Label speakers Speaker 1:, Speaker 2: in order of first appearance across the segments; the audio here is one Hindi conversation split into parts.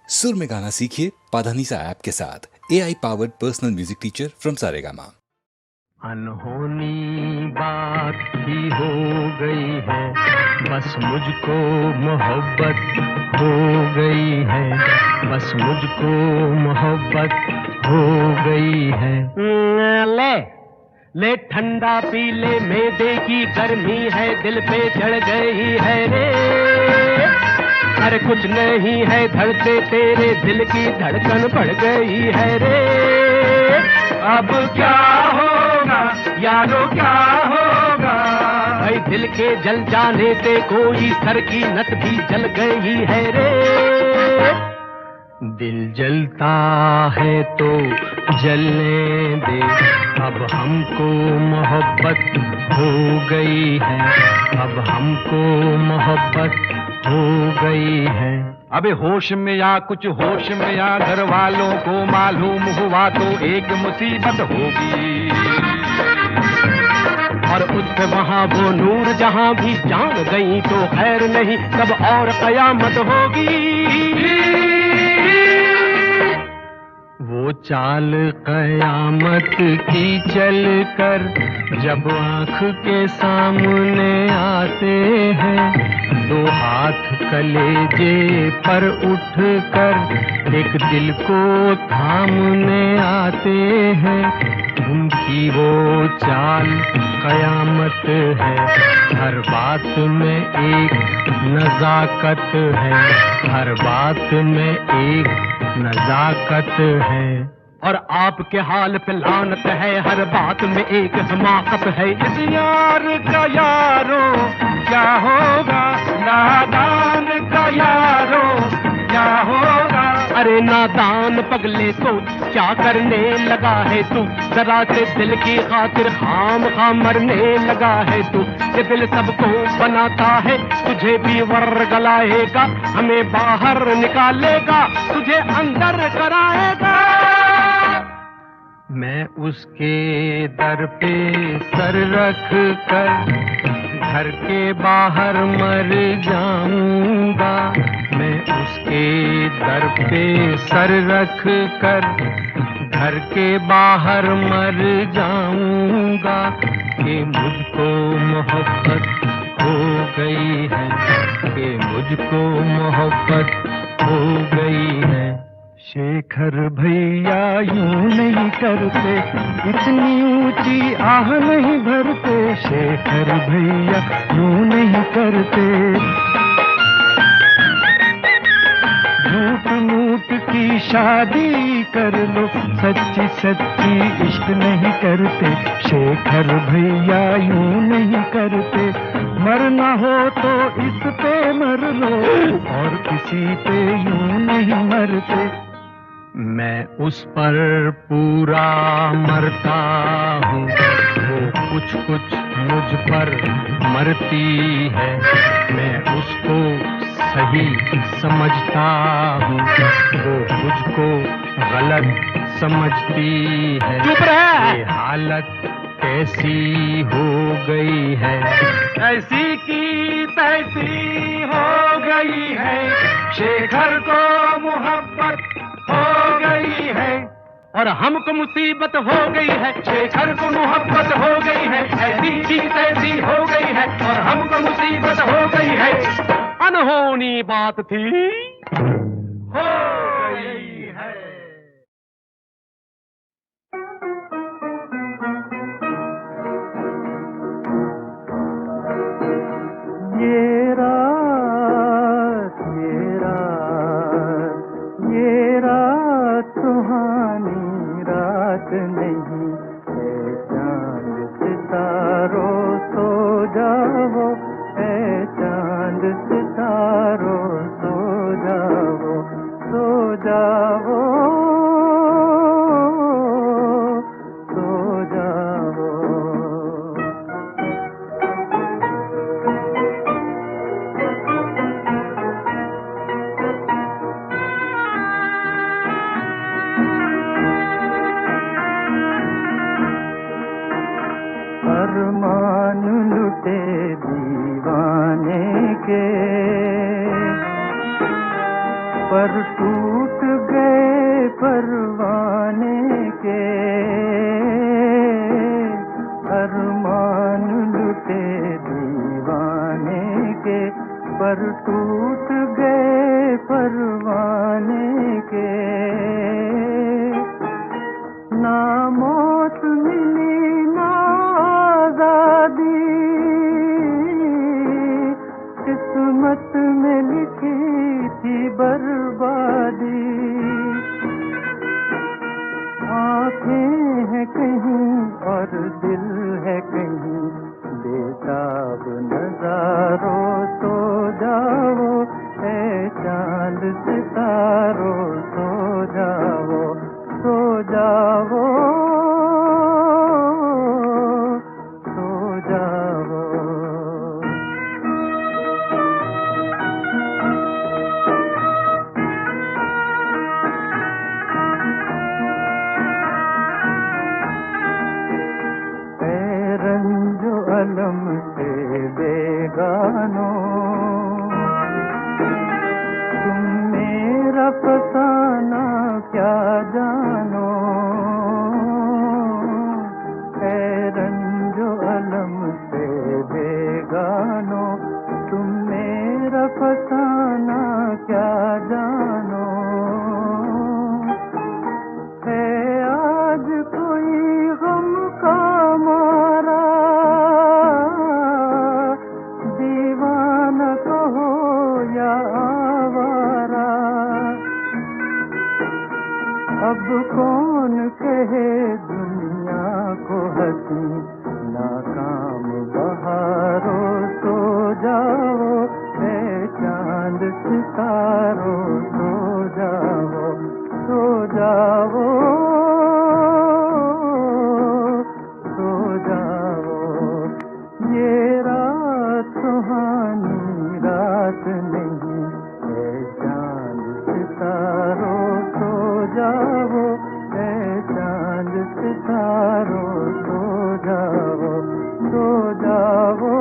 Speaker 1: सुर में गाना सीखिए पाधानीसा ऐप के साथ। AI powered personal music teacher from Saregama.
Speaker 2: अनहोनी बात ही हो गई है, बस मुझको मोहब्बत हो गई है, बस मुझको मोहब्बत हो गई है। ले ले ठंडा पी ले, मैदे की गर्मी है दिल पे चढ़ गई है रे। अरे कुछ नहीं है धड़के तेरे दिल की धड़कन बढ़ गई है रे। अब क्या होगा यारो क्या होगा, भाई दिल के जल जाने से कोई सर की नस भी जल गई है रे। दिल जलता है तो जलने दे, अब हमको मोहब्बत हो गई है, अब हमको मोहब्बत हो गई है। अबे होश में या कुछ होश में या, घर वालों को मालूम हुआ तो एक मुसीबत होगी, और उस पे वहाँ वो नूर जहाँ भी जान गई तो खैर नहीं, तब और कयामत होगी। वो चाल कयामत की चल कर जब आँख के सामने आते हैं, दो हाथ कलेजे पर उठ कर एक दिल को थामने आते हैं। उनकी वो चाल कयामत है, हर बात में एक नजाकत है, हर बात में एक नजाकत है। और आपके हाल पे लानत है, हर बात में एक हमाकत है। इस यार का यारो क्या होगा, नादान का यारो क्या होगा। अरे नादान पगले सोच क्या करने लगा है तू, जरा से दिल की खातिर खाम खाम मरने लगा है तू। ये दिल सबको बनाता है, तुझे भी वर्गलाएगा, हमें बाहर निकालेगा, तुझे अंदर कराएगा। मैं उसके दर पे सर रख कर घर के बाहर मर जाऊंगा, मैं उसके दर पे सर रख कर घर के बाहर मर जाऊंगा, कि मुझको मोहब्बत हो गई है, कि मुझको मोहब्बत हो गई है। शेखर भैया यूं नहीं करते, इतनी ऊंची आह नहीं भरते, शेखर भैया यूं नहीं करते। झूठ मूठ की शादी कर लो, सच्ची सच्ची इश्क नहीं करते, शेखर भैया यूं नहीं करते। मरना हो तो इस पे मर लो, और किसी पे यूं नहीं मरते। मैं उस पर पूरा मरता हूँ, वो कुछ कुछ मुझ पर मरती है, मैं उसको सही समझता हूँ, वो मुझको गलत समझती है। चुप रह! ये हालत कैसी हो गई है, ऐसी की तैसी हो गई है। शेखर को मोहब्बत हो गई है, और हमको मुसीबत हो गई है। शेखर को मोहब्बत हो गई है, ऐसी की तैसी हो गई है, और हमको मुसीबत हो गई है। अनहोनी बात थी हो गई है। ये रात सुहानी रात नहीं है, चांद सितारों सो जाओ, है चांद सितारों सो जाओ, सो जाओ, सो जाओ। अरमान लुटे दीवाने के, पर टूट गए परवाने के, अरमान लुटे दीवाने के, पर टूट गए परवाने के। ना मौत मिली ना आजादी, किस्मत में लिखी थी बर्बादी। आँखें हैं कहीं और दिल है कहीं, बेताब नजारों सो जाओ, ऐ चांद सितारों सो जाओ, सो जाओ, सो जाओ। रंजो अलम से बेगानो, तुम मेरा फसाना क्या जानो। है रंजो अलम से बेगानो, तुम मेरा फसाना क्या जानो। है आज कोई गम का मारा, दीवाना कहो या आवारा। अब कौन कहे दुनिया को हंसी, नाकाम बहारों सो जाओ, ऐ चांद सितारों सो जाओ, सो जाओ, सो जाओ। ये रात सुहानी रात नहीं, ऐ चांद सितारों सो जाओ, ऐ चांद सितारों सो जाओ, सो जाओ।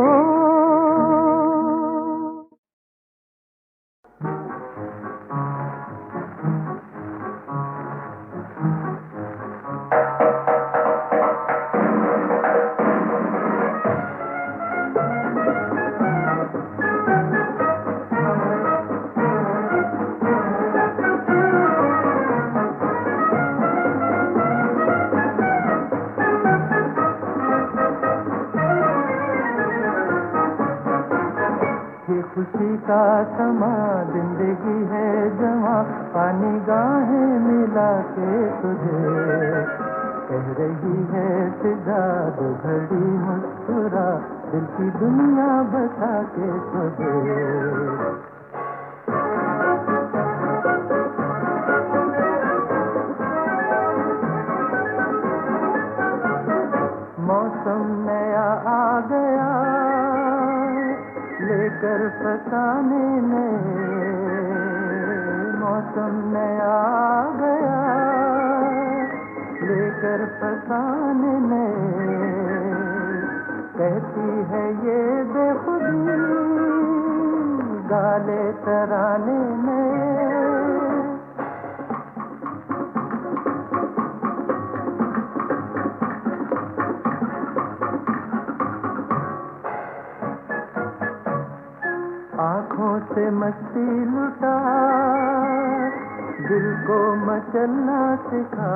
Speaker 2: खुशी का समा जिंदगी है जमा, पानी गाहें मिला के तुझे कह रही है फिजा, दो घड़ी मुस्कुरा दिल की दुनिया बता के तुझे। मौसम नया आ गया लेकर फसाने में, मौसम नया आ गया लेकर फसाने में। कहती है ये बेखुदी गाले तराने में। आँखों से मस्ती लुटा दिल को मचलना सिखा,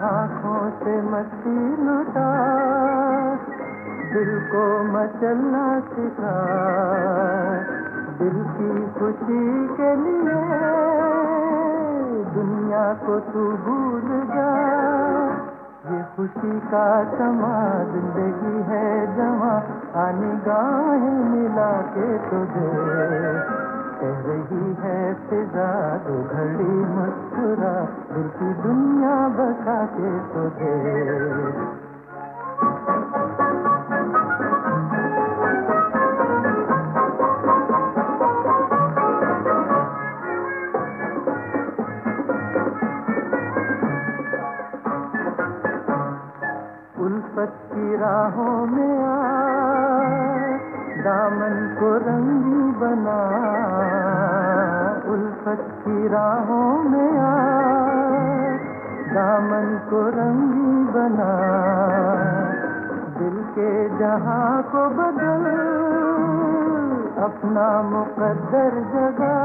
Speaker 2: आँखों से मस्ती लुटा दिल को मचलना सिखा। दिल की खुशी के लिए दुनिया को तू भूल जा। ये खुशी का समा जिंदगी है जमा, आनी गाहें मिला के तुझे कह रही है फिजा, दो घड़ी मुस्कुरा दिल की दुनिया बसा के तुझे। उल्फत की राहों में आ दामन को रंगी बना, उल्फत की राहों में आ, दामन को रंगी बना, दिल के जहां को बदल, अपना मुकद्दर जगा।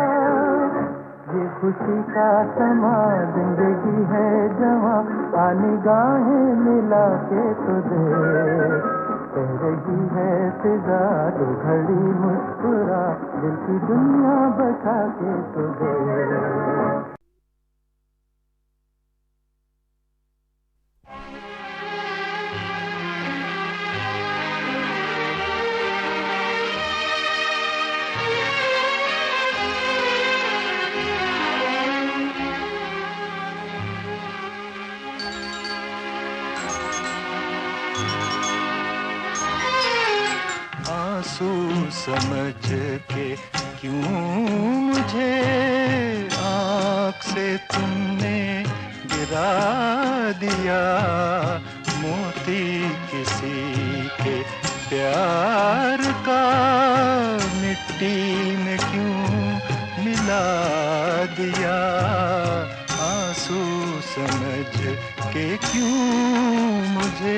Speaker 2: ये खुशी का समा, जिंदगी है जवां, आ निगाहें मिला के तो दे, कह रही है फिजा दो घड़ी मुस्कुरा, दिल की दुनिया बसा के तो दे। आंसू समझ के क्यों मुझे आँख से तुमने गिरा दिया, मोती किसी के प्यार का मिट्टी में क्यों मिला दिया, आंसू समझ के क्यों मुझे।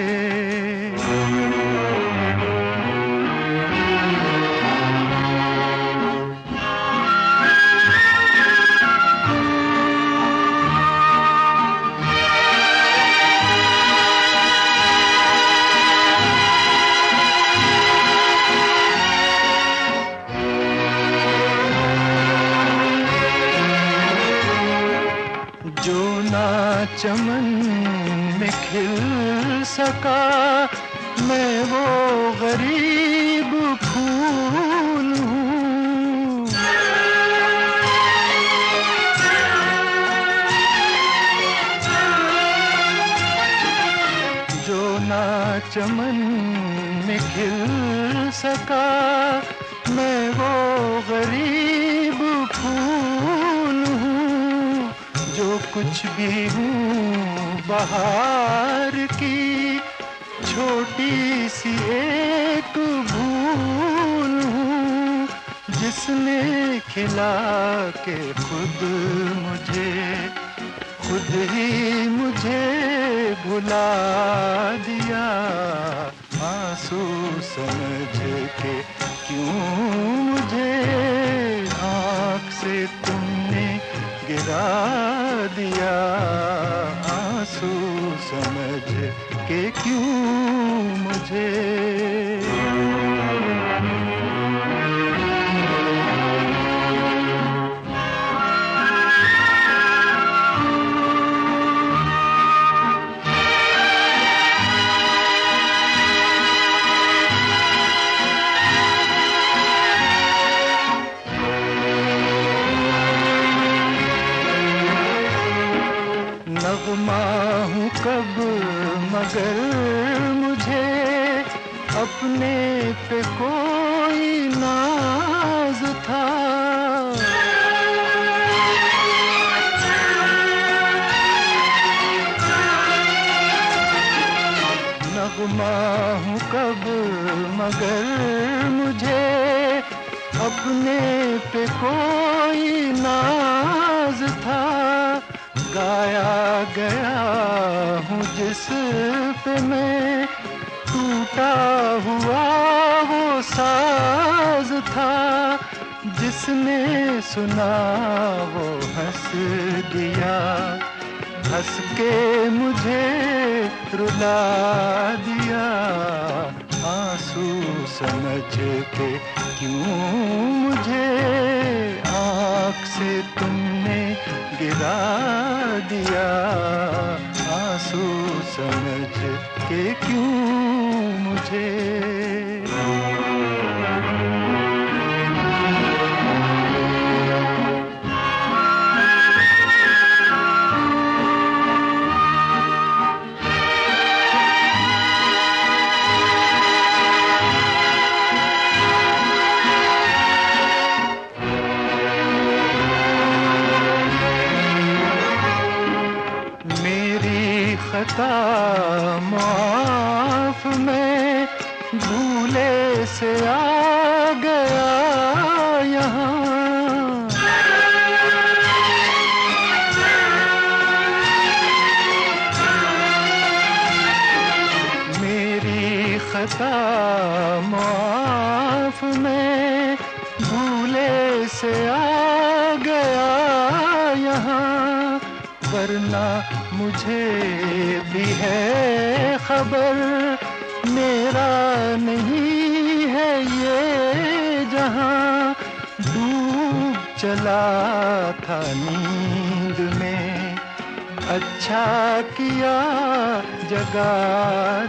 Speaker 2: जो ना चमन में खिल सका, मैं वो गरीब फूल हूँ। जो ना चमन में खिल सका, मैं वो गरीब फूल हूँ। जो कुछ भी हूँ बहार की, छोटी सी एक भूल हूँ, जिसने खिला के खुद ही मुझे भुला दिया, आंसू समझ के क्यों मुझे आँख से तुमने गिरा दिया, आंसू समझ के क्यों मुझे। नगमा हूँ कब मगर मुझे अपने पे कोई नाज था, नगमा हूँ कब मगर मुझे अपने पे कोई नाज था, गाया गया हूँ जिस पे मैं टूटा हुआ वो साज था, जिसने सुना वो हंस दिया, हंस के मुझे रुला दिया, आंसू समझ के क्यों मुझे आँख से तुमने गिरा दिया, आंसू समझ के क्यों मुझे। खता माफ में भूले से आ गया यहाँ, का माफ, मैं भूले से आ गया यहाँ, वरना मुझे भी है खबर, मेरा नहीं है ये जहां। डूब चला था नींद में, अच्छा किया जगा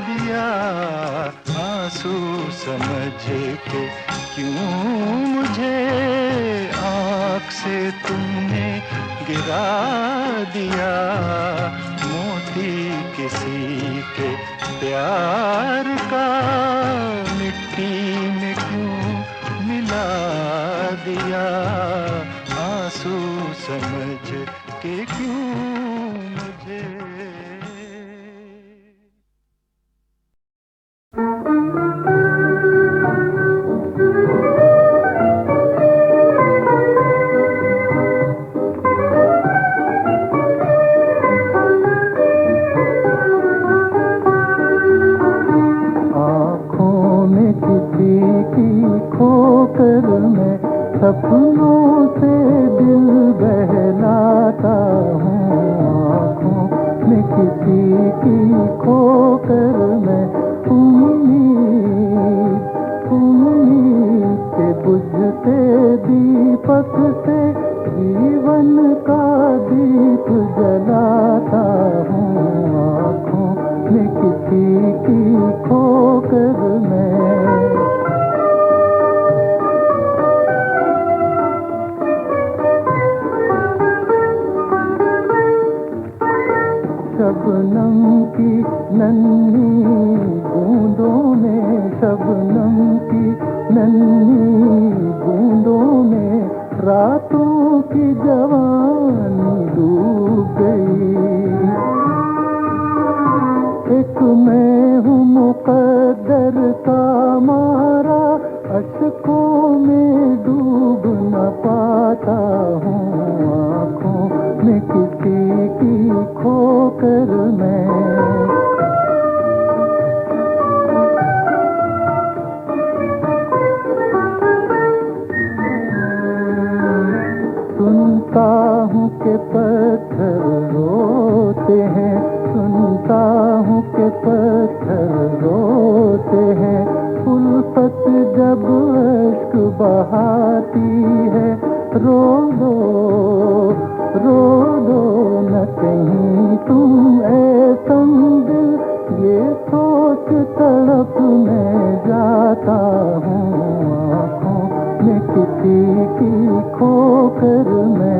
Speaker 2: दिया, आंसू समझ के क्यों मुझे आँख से तुमने गिरा दिया, मोती किसी के प्यार का मिट्टी में क्यों मिला दिया, आंसू समझ के क्यों मुझे। खोकर मैं सपनों से दिल बहलाता हूँ, आँखों में किसी की खोकर मैं उम्मीद के बुझते दीपक से जीवन का दीप जलाता हूँ, आँखों में किसी की खोकर मैं। शबनम की नन्ही बूंदों में, शबनम की नन्ही बूंदों में रातों की जवानी डूब गई। एक मैं हूँ मुकद्दर का मारा, अश्कों में डूब न पाता हूँ, आँखों में किसी की खोकर मैं। सुनता हूँ कि पत्थर रोते हैं, सुनता हूँ कि पत्थर रोते हैं, उल्फत जब अश्क बहाती है, रो दो न कहीं तुम ऐ संदिल, ये सोच तड़प में जाता हूँ, आँखों में किसी की खोकर मैं।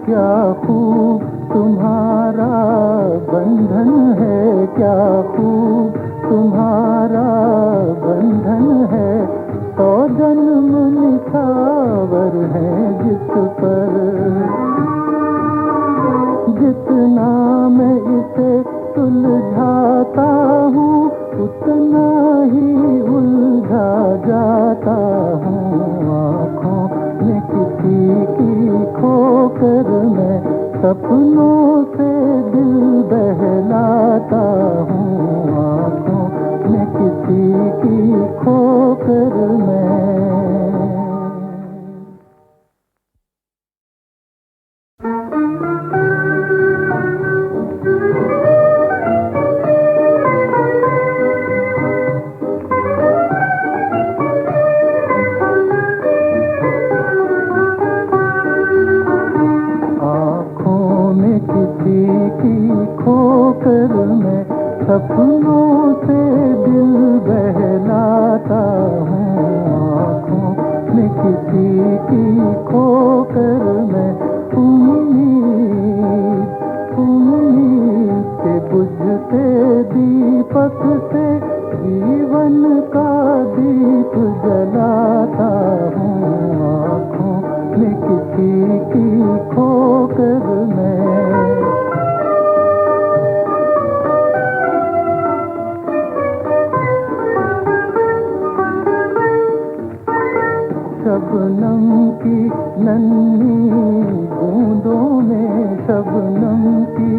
Speaker 2: क्या खूब तुम्हारा बंधन है, क्या खूब तुम्हारा बंधन है, 100 जन्म निछावर है जिस पर, जितना मैं इसे सुलझाता हूँ उतना ही उलझा जाता हूँ, आँखों में किसी की खोकर मैं, सपनों से दिल बहलाता हूँ, आँखों में किसी की खोकर मैं। खोकर मैं सपनों से दिल बहलाता हूँ, आँखों में किसी की खोकर मैं, उम्मीद के बुझते दीपक से जीवन का दीप जलाता हूँ, आँखों में किसी की खोकर मैं। शबनम की नन्ही बूंदों में, शबनम की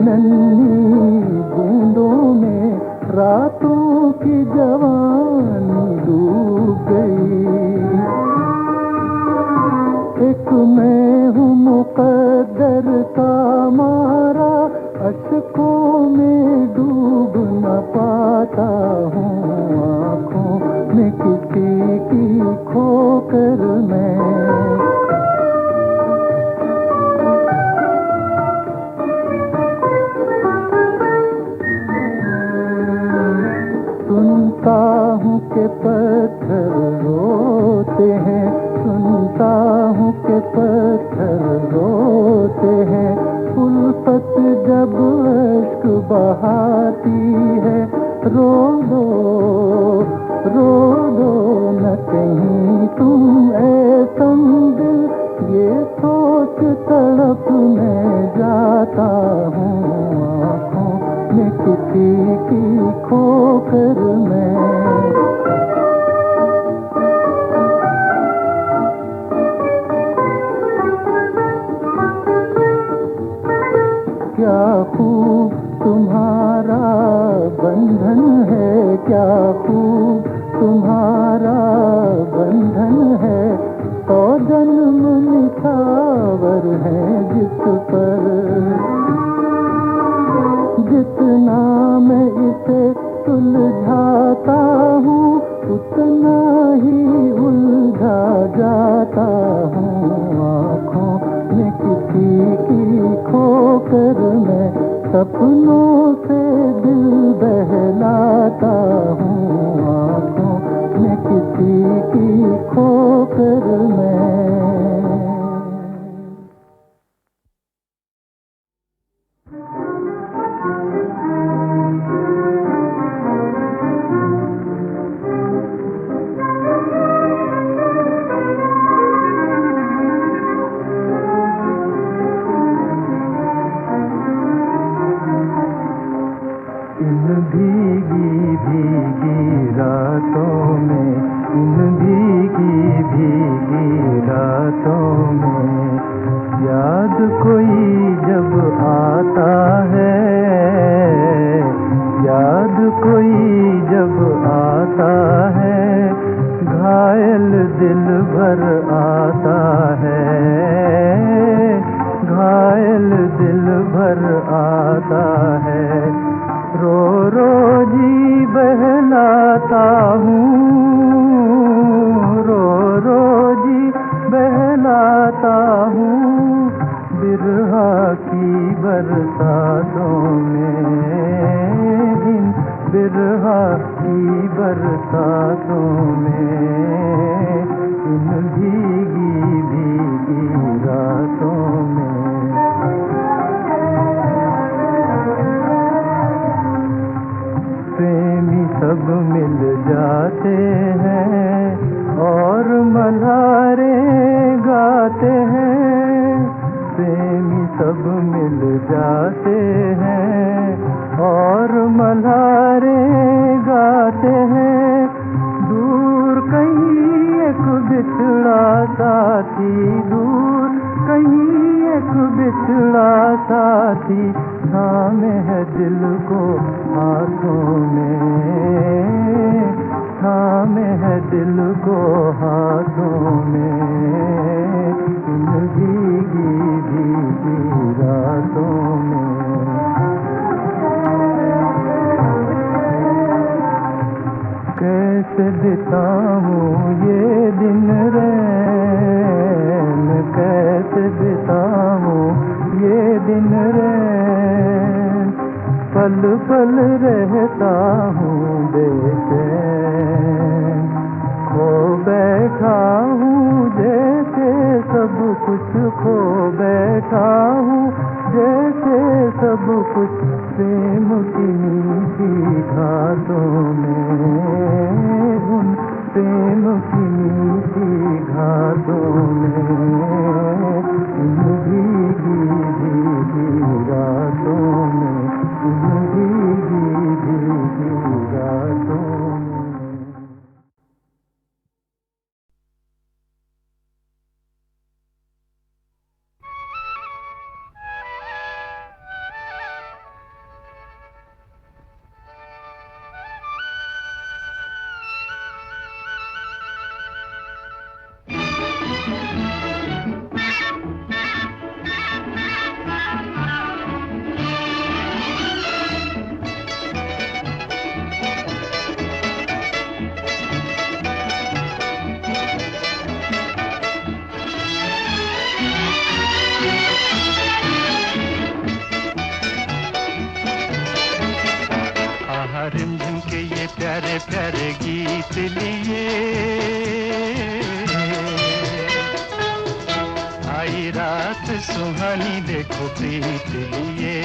Speaker 2: नन्ही बूंदों में रातों की जवानी डूब गई। एक मैं हूँ मुकद्दर का मारा, अशकों में डूब न पाता हूँ, आँखों में किसी की खोकर मैं। सुनता हूँ कि पत्थर रोते हैं, सुनता हूँ कि पत्थर रोते हैं, उल्फत जब अश्क बहाती है। रो दो न कहीं तुम ऐ संदिल, ये सोच तड़प मैं जाता हूँ, आँखों में किसी की खोकर मैं। क्या खूब तुम्हारा बंधन है, क्या खूब तुम्हारा बंधन है, 100 जन्म निछावर है जिस पर। जितना मैं इसे सुलझाता हूँ, उतना ही उलझा जाता हूँ, आँखों में किसी की खोकर मैं। सपनों से दिल बहलाता हूँ, आँखों में किसी की खोकर मैं। इन भीगी भीगी रातों में, इन भीगी भीगी रातों में याद कोई जब आता है, याद कोई जब आता है, घायल दिल भर आता है, घायल दिल भर आता है। रो रो जी बहलाता हूँ, रो रो जी बहलाता हूँ, बिरहा की बरसातों में, इन बिरहा की बरसातों में, इन भीगी भीगी रातों में। प्रेमी सब मिल जाते हैं और मल्हारे गाते हैं, प्रेमी सब मिल जाते हैं और मल्हारे गाते हैं। दूर कहीं एक बिछड़ा साथी, दूर कहीं एक बिछड़ा साथी, थामे है दिल को हाथों में, थामे है दिल को हाथों में, इन भीगी भीगी रातों में। कैसे बिताऊं ये दिन रैन, कैसे बिताऊं ये दिन रैन, पल पल रहता हूँ बेचैन, खो बैठा हूँ जैसे सब कुछ खो बैठा हूँ, जैसे सब कुछ प्रेम की मीठी घाटों में, उन प्रेम की मीठी घाटों में, इन भीगी भीगी रातों में, इन भीगी भीगी रातों में। के ये प्यारे प्यारे गीत लिए। आई रात सुहानी देखो प्रीत लिए,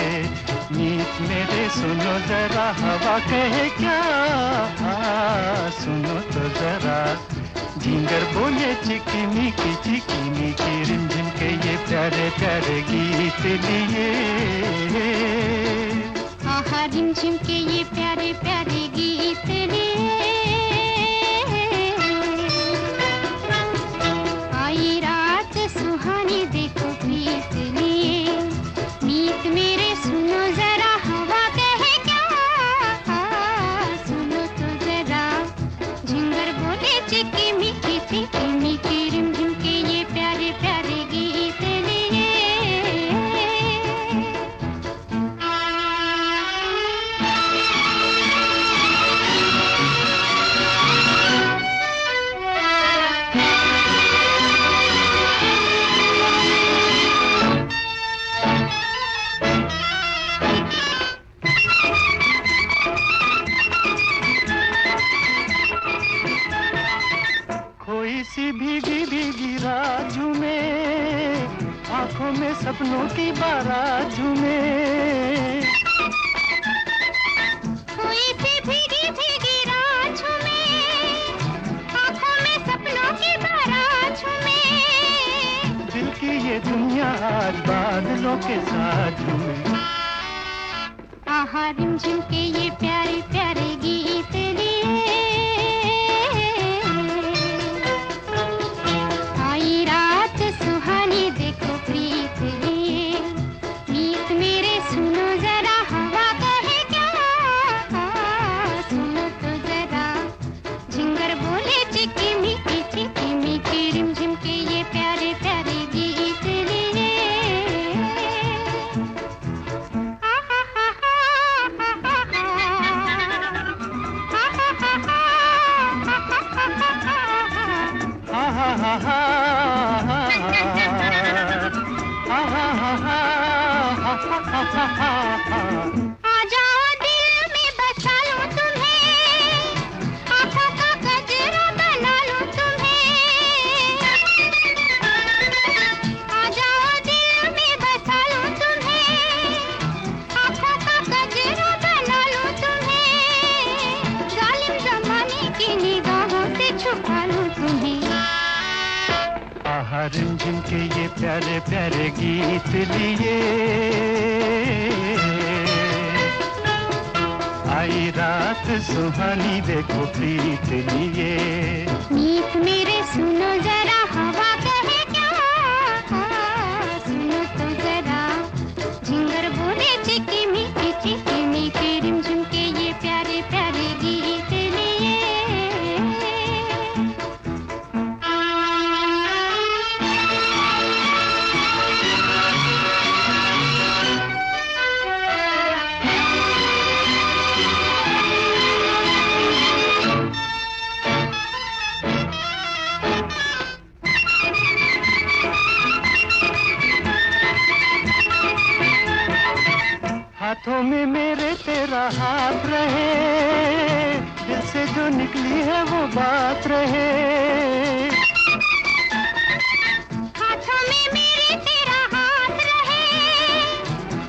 Speaker 2: मीत मेरे सुनो जरा हवा कहे क्या, सुनो तो जरा झिंगर बोले चिकी मिकी रिमझिम के ये प्यारे प्यारे गीत लिए।
Speaker 3: आहा रिमझिम के ये प्यारे प्यारे गीत लिए। आई रात सुहानी देखो प्रीत लिए, मीत मेरे सुनो जरा हवा कहे क्या, सुनो तो जरा झिंगर बोले चिकी मिकी रिमझिम के ये प्यारे प्यारे गीत लिए।
Speaker 2: कोई सी भीगी भीगी रात में, आंखों में सपनों की बारात में।
Speaker 3: कोई सी भीगी भीगी रात में, आंखों में सपनों की बारात में।
Speaker 2: दिल की ये दुनिया आज बादलों के साथ में।
Speaker 3: आहा रिमझिम के ये प्यारे प्यारे गीत लिए। आई रात सुहानी देखो प्रीत लिए, मीत मेरे सुनो जरा हवा कहे क्या, सुनो तो जरा झिंगर बोले चिकी मिकी रिमझिम के ये प्यारे प्यारे गीत लिए। आ जाओ दिल में बसा लूं तुम्हें, आँखों का गजरा बना लूं तुम्हें। आ जाओ दिल में बसा लूं तुम्हें, आँखों का गजरा बना लूं तुम्हें। जालिम जमाने की निगाहों से छुपा लूं तुम्हें।
Speaker 2: आहा रिमझिम के ये प्यारे प्यारे गीत लिए। आई रात सुहानी देखो प्रीत लिए।
Speaker 3: मीत मेरे सुनो जरा हवा कहे क्या, सुनो तो जरा झिंगर बोले चिकी मिकी रिमझिम के ये प्यारे प्यारे गीत लिए।
Speaker 2: हाथों में मेरे तेरा हाथ रहे, दिल से जो निकली है वो बात रहे।
Speaker 3: हाथों में मेरे तेरा हाथ रहे,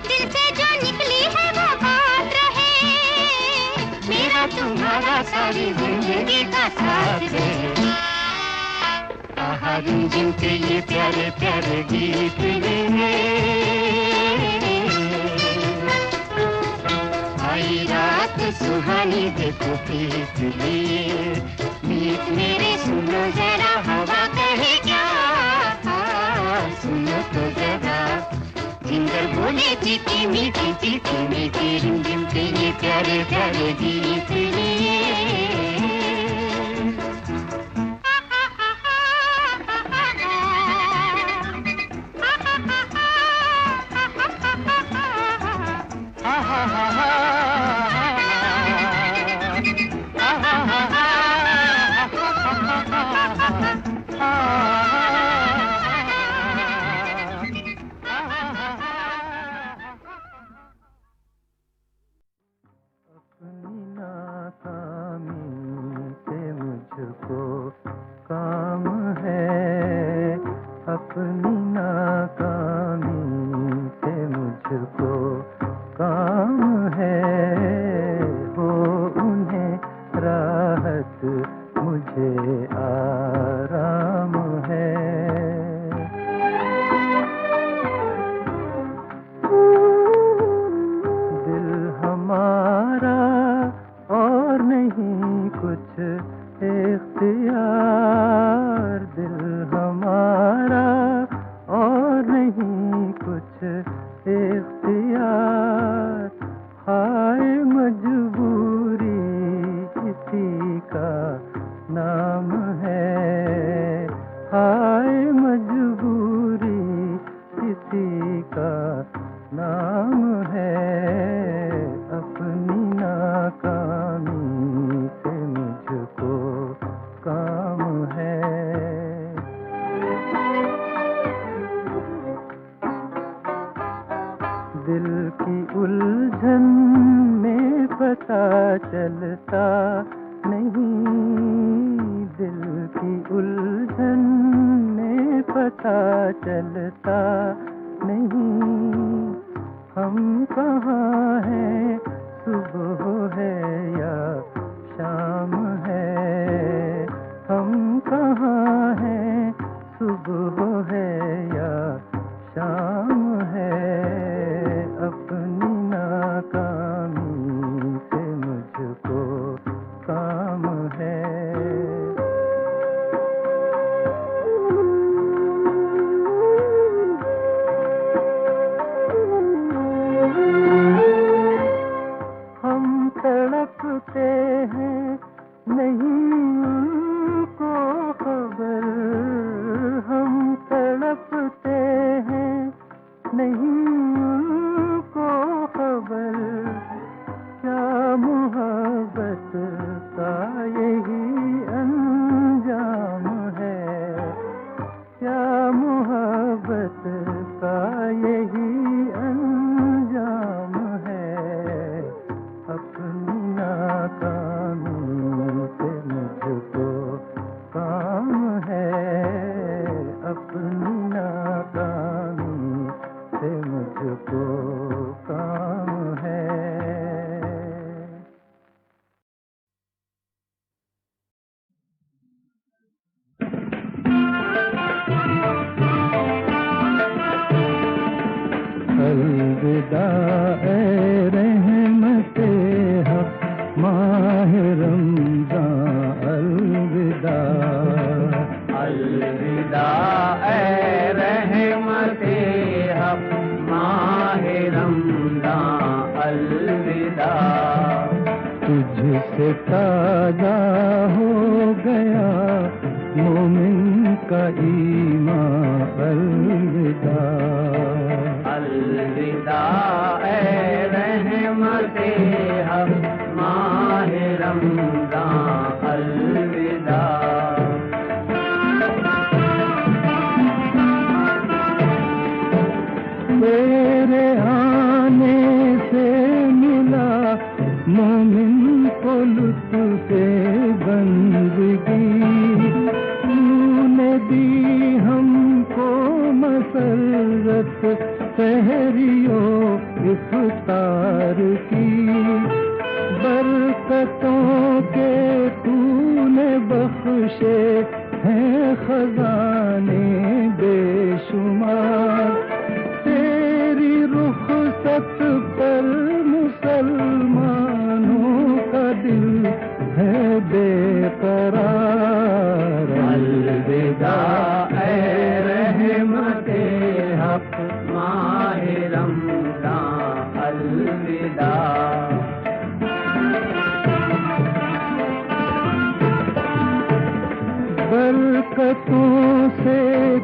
Speaker 3: दिल से जो निकली है वो बात रहे।
Speaker 2: मेरा तुम्हारा सारी जिंदगी का साथ रहे। आहा रिमझिम के ये प्यारे प्यारे गीत लिए। आई रात सुहानी देखो प्रीत लिए। मीत मेरे सुनो जरा हवा कहे क्या, सुनो तो जरा झिंगर बोले चिकी मिकी रिमझिम के ये प्यारे प्यारे गीत लिए। अपनी मुझे आराम है। दिल हमारा और नहीं कुछ इख्तियार, दिल हमारा और नहीं कुछ इख्तियार, हाय मजबूरी इसी का नाम है, हाय मजबूरी इसी का नाम है, अपनी नाकामी से मुझको काम है। दिल की उलझन में पता चलता नहीं, दिल की उलझन में पता चलता नहीं, हम कहाँ हैं, सुबह है या शाम है, हम कहाँ हैं, सुबह है या शाम है, अपनी नाकामी से मुझको काम है। हम तड़पते हैं नहीं उनको खबर, हम तड़पते हैं नहीं उनको खबर, क्या मोहब्बत का यही अंजाम है, क्या मोहब्बत का यही अंजाम है, अपनी नाकामी से मुझको काम है, अपनी नाकामी से मुझको काम है। अलविदा ए रहमते हक माह रमज़ान, अलविदा,
Speaker 4: अलविदा ए रहमते हक माह रमज़ान, अलविदा।
Speaker 2: तुझसे ताज़ा हो गया मोमिन का ईमान, अलविदा,
Speaker 4: अलविदा ए रहमते हक माह रमज़ान, अलविदा।
Speaker 2: तेरे आने से मिला मोमिन को लुत्फ़े बंदगी, तूने दी हमको मसरत सहरियो इफ्तार की, बरकतों के तूने बख्शे हैं खजाने बेशुमार, तेरी रुखसत पर मुसलमानों का दिल है बेकरार,
Speaker 4: अलविदा ए रहमते हक माह रमज़ान, अलविदा।
Speaker 2: बरकतों से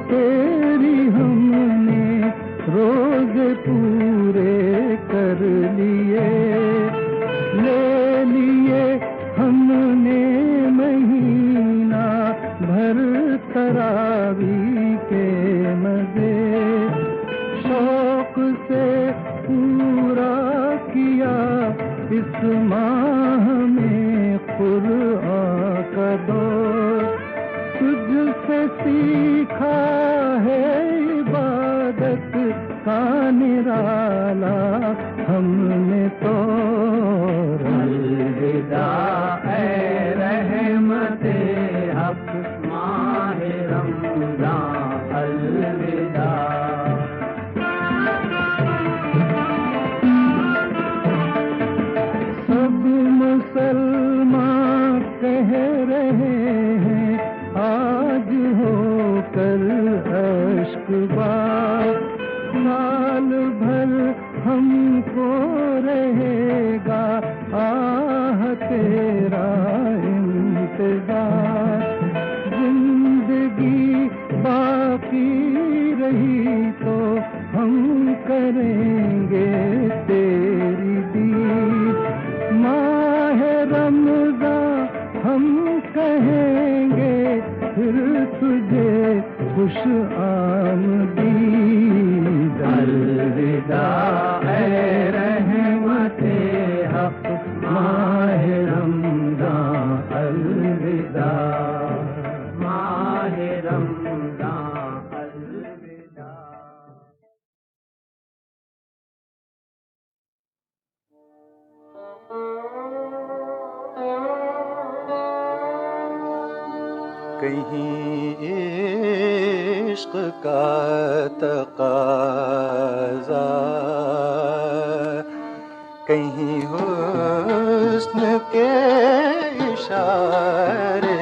Speaker 2: तेरी हमने रोज़े पूरे कर लिए, ले लिए हमने महीना भर तरावी के मज़े, शौक से पूरा किया इस माह में कुरान का दौर, तुझसे सीखा है इबादत का निराला हमने तो,
Speaker 4: अलविदा ए रहमते
Speaker 2: हम कहेंगे फिर तुझे खुश आमदीद।
Speaker 4: अलविदा ए रहमते हक माहे रमज़ान, अलविदा माहे रमज़ान, अलविदा।
Speaker 5: कहीं इश्क का तकाज़ा, कहीं हुस्न के इशारे,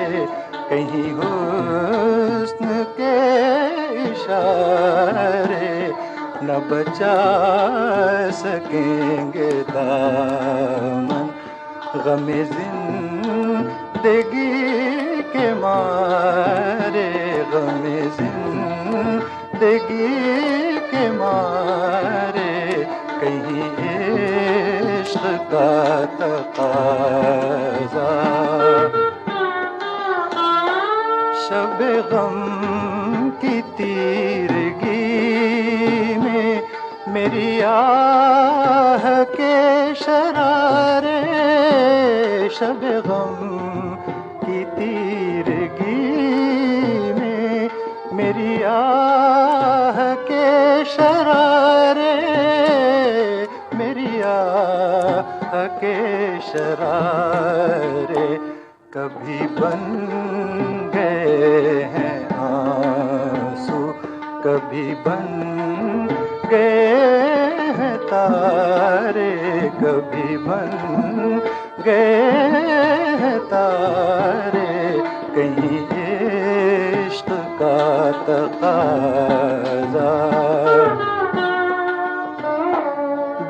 Speaker 5: कहीं हुस्न के इशारे न बचा सकेंगे दामन गमे जिंदगी के मारे, गमे जिंदगी के मारे कहीं इश्क का तकाज़ा। शब गम की तीरगी में मेरी आह के शरारे, शब गम की तीरगी में मेरी आह के शरारे, मेरी आह के शरारे कभी बन गए हैं आंसू, कभी बन गए हैं तारे, कभी बन गए हैं तारे कहीं इश्क का तकाज़ा।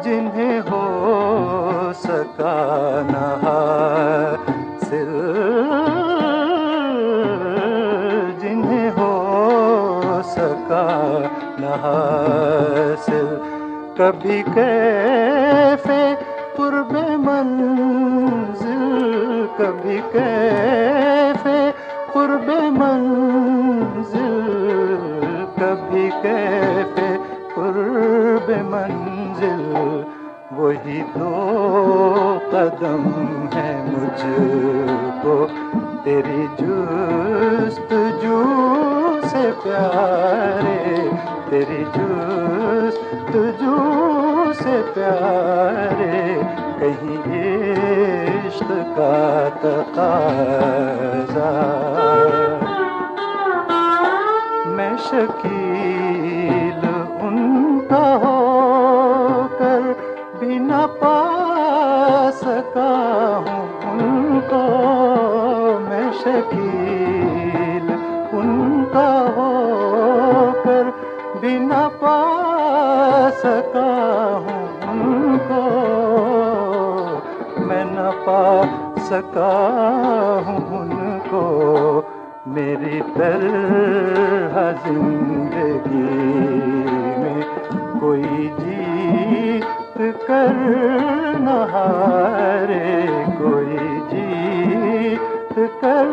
Speaker 5: जिन्हें हो सका न हासिल, जिन्हें हो सका न हासिल कभी कैफ़े कुर्बे मंजिल, कभी कैफ़े कुर्बे मंजिल, कभी कैफ़े कुर्बे मंजिल वही दो कदम है मुझको तेरी जुस्तजू से प्यारे, तेरी जुस्तजू से प्यारे कहीं इश्क का तकाज़ा। मैं शकील उनका होकर भी न पा सका हूँ उनको, मैं शकील उनका होकर भी न पा सका हूँ उनको, मैं न पा सका हूँ उनको। मेरी तरह जिंदगी में कोई जीत कर न हारे, कोई जीत कर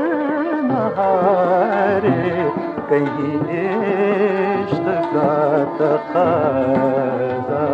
Speaker 5: न हारे कहीं इश्क का तकाज़ा।